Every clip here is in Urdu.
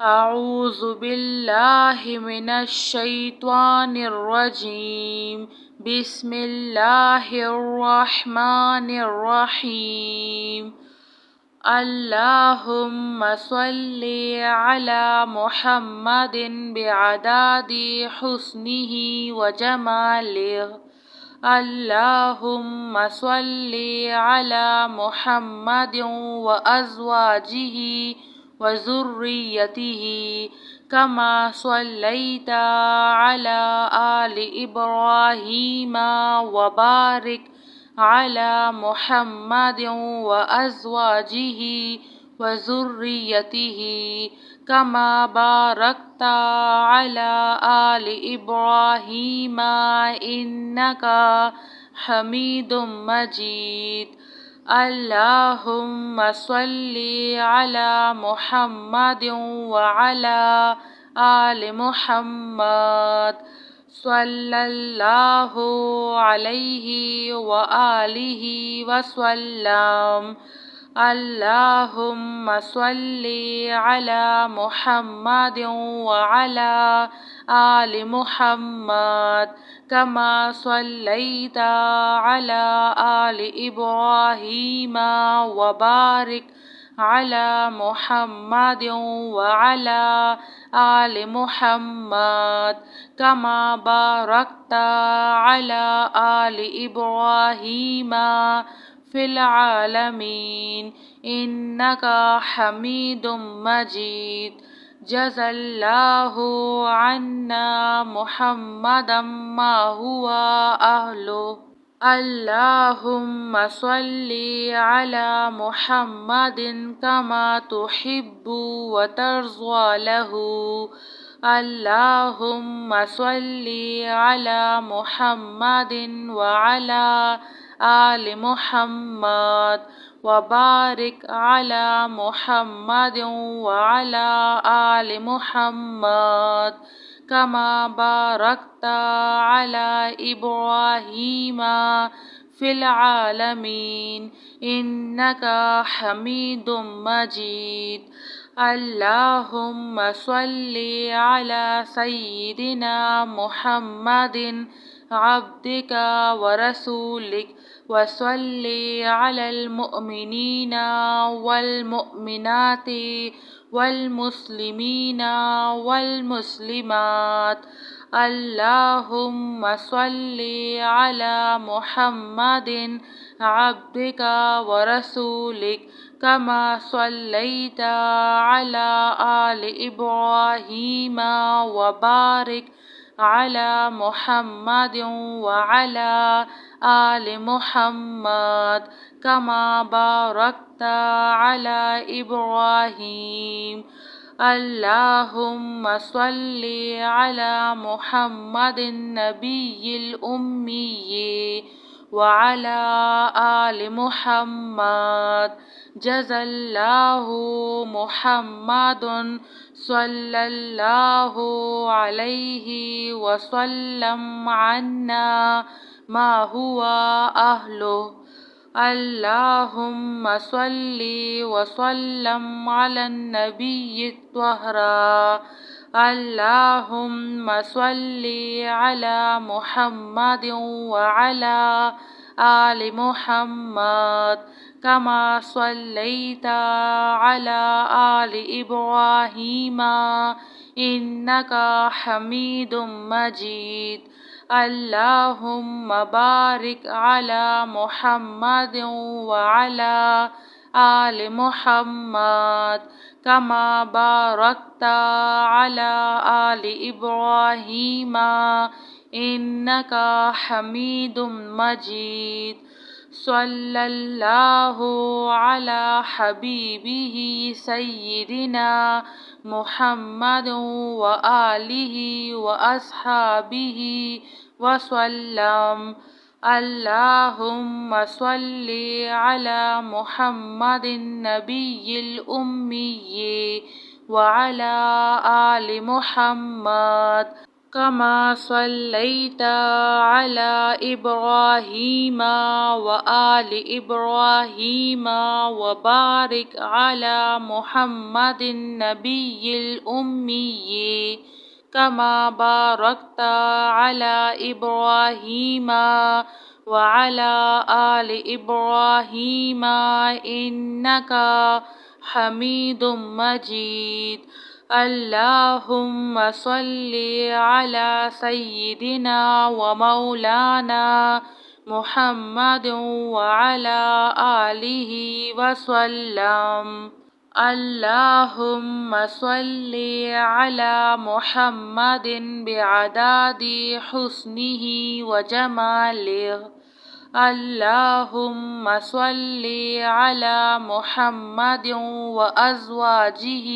اعوذ باللہ من الشیطان الرجیم بسم اللہ الرحمن الرحیم اللہم صلی علی محمد بعدد حسنہ وجمالہ اللہم صلی علی محمد وازواجہ وذریتہ کما صلیت علی آل ابراہیم وبارک علی محمد وازواجہ وذریتہ کما بارکت علی آل ابراہیم انک حمید مجید اللہم صلی علی محمد وعلی آل محمد صلی اللہ علیہ وآلہ وسلم اللہم صلی علی محمد وعلی آل محمد کما صلیت علی آل ابراہیم وبارک علی محمد وعلی آل محمد کما بارکت علی آل ابراہیم فی العالمین انک حمید مجید جزا اللہ عنا محمدا ما هو اہلہ اللہم صلی علی محمد کما تحب وترضى له اللہم صلی علی محمد وعلی آل محمد وبارک علی محمد وعلی آل محمد کما بارکت علی ابراہیم فی العالمین انک حمید مجید اللہم صلی علی سیدنا محمد عبدک ورسولک وصلی علی المؤمنین والمؤمنات والمسلمین والمسلمات اللہم صلی علی محمد عبدک ورسولک کما صلیت علی آل ابراہیم وبارک علی محمد وعلی آل محمد کما بارکت علی ابراہیم اللہم صلی علی محمد النبی الأمی وعلی آل محمد جزا اللہ محمد صلی اللہ علیہ وسلم عنا ما هو اہلہ اللہم صلی وسلم علی النبی الطہرا اللہم صلی علی محمد وعلی آل محمد کما صلیت علی آل ابراہیم انک حمید مجید اللہم بارک علی محمد وعلی آل محمد کما بارکت علی آل ابراہیم انک حمید مجید صلی اللہ علی حبیبہ سیدنا محمد وآلہ واصحابہ وسلم اللہم صلی علی محمد النبی الأمی وعلی آل محمد كما صليت على إبراهيم وآل إبراهيم وبارك على محمد النبي الأمي كما باركت على إبراهيم وعلى آل إبراهيم إنك حميد مجيد. اللهم صل على سيدنا ومولانا محمد وعلى آله وسلم. اللهم صل على محمد بعدد حسنه وجماله. اللهم صل على محمد وأزواجه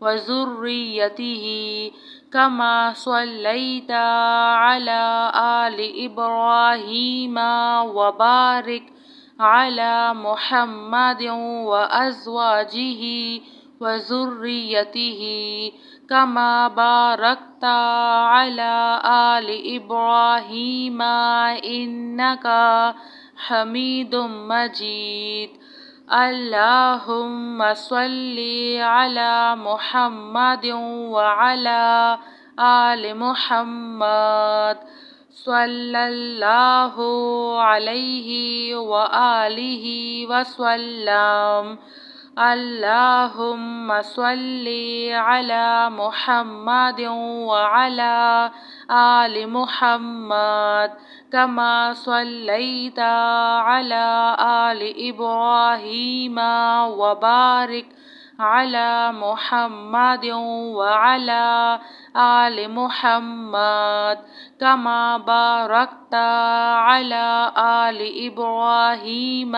وذريته كما صليت على آل إبراهيم وبارك على محمد وأزواجه وذريته كما باركت على آل إبراهيم إنك حميد مجيد. اللهم صل على محمد وعلى آل محمد صلى الله عليه وآله وسلم. اللهم صل على محمد وعلى آل محمد كما صليت على آل إبراهيم وبارك على محمد وعلى آل محمد كما باركت على آل إبراهيم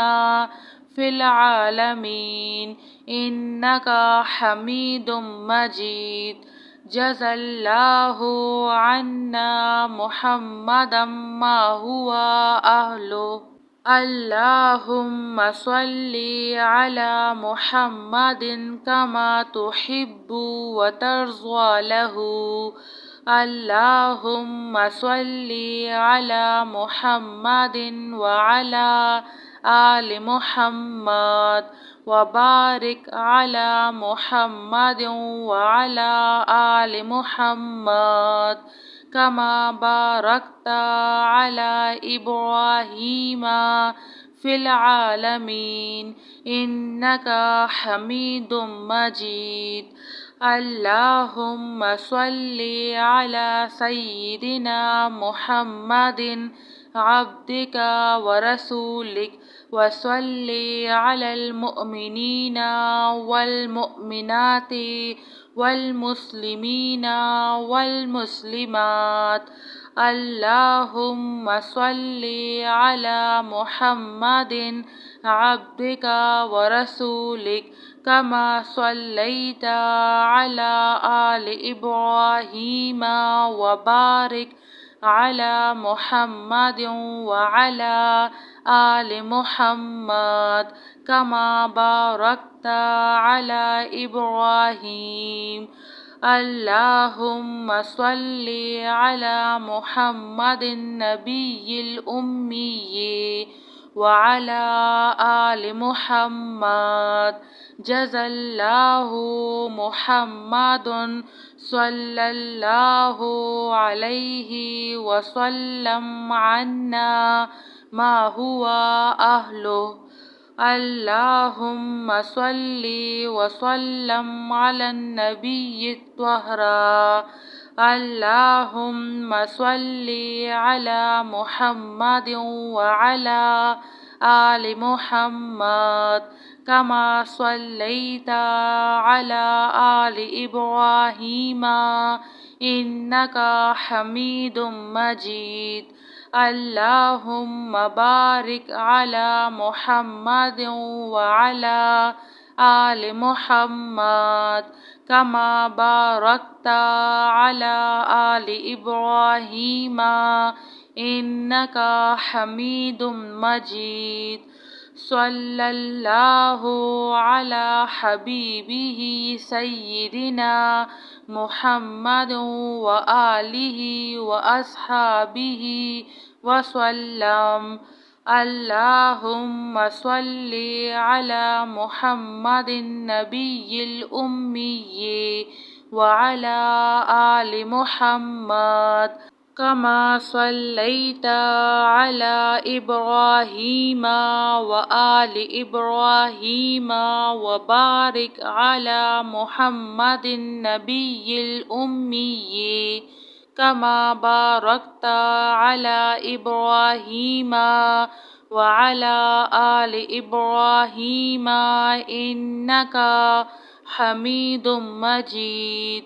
في العالمين إنك حميد مجيد. جزى الله عنا محمدا ما هو أهله. اللهم صل على محمد كما تحب وترضى له. اللهم صل على محمد وعلى آل محمد وبارك على محمد وعلى آل محمد كما باركت على إبراهيم في العالمين إنك حميد مجيد. اللهم صل على سيدنا محمد عبدك ورسولك وصل على المؤمنين والمؤمنات والمسلمين والمسلمات. اللهم صل على محمد عبدك ورسولك كما صليت على آل إبراهيم وبارك على محمد وعلى آل محمد كما باركت على إبراهيم. اللهم صل على محمد النبي الأمي وعلى آل محمد. جزى الله محمد صلى الله عليه وسلم عنا ما هو أهله. اللهم صل وسلم على النبي الطاهر. اللهم صل على محمد وعلى آل محمد كما صليت على آل إبراهيم إنك حميد مجيد. اللهم بارك على محمد وعلى آل محمد كما باركت على آل إبراهيم إنك حميد مجيد. صلی اللہ علی حبیبہ سیدنا محمد وآلہ واصحابہ وسلم۔ اللہم صلی علی محمد النبی الأمی وعلی آل محمد كما صليت على إبراهيم وآل إبراهيم وبارك على محمد النبي الأمي كما باركت على إبراهيم وعلى آل إبراهيم إنك حميد مجيد۔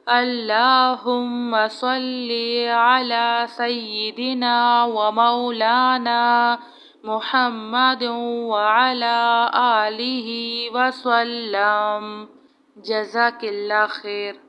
اللہم صلی علی سیدنا و مولانا محمد وعلی آلہ وسلم۔ جزاک اللہ خیر۔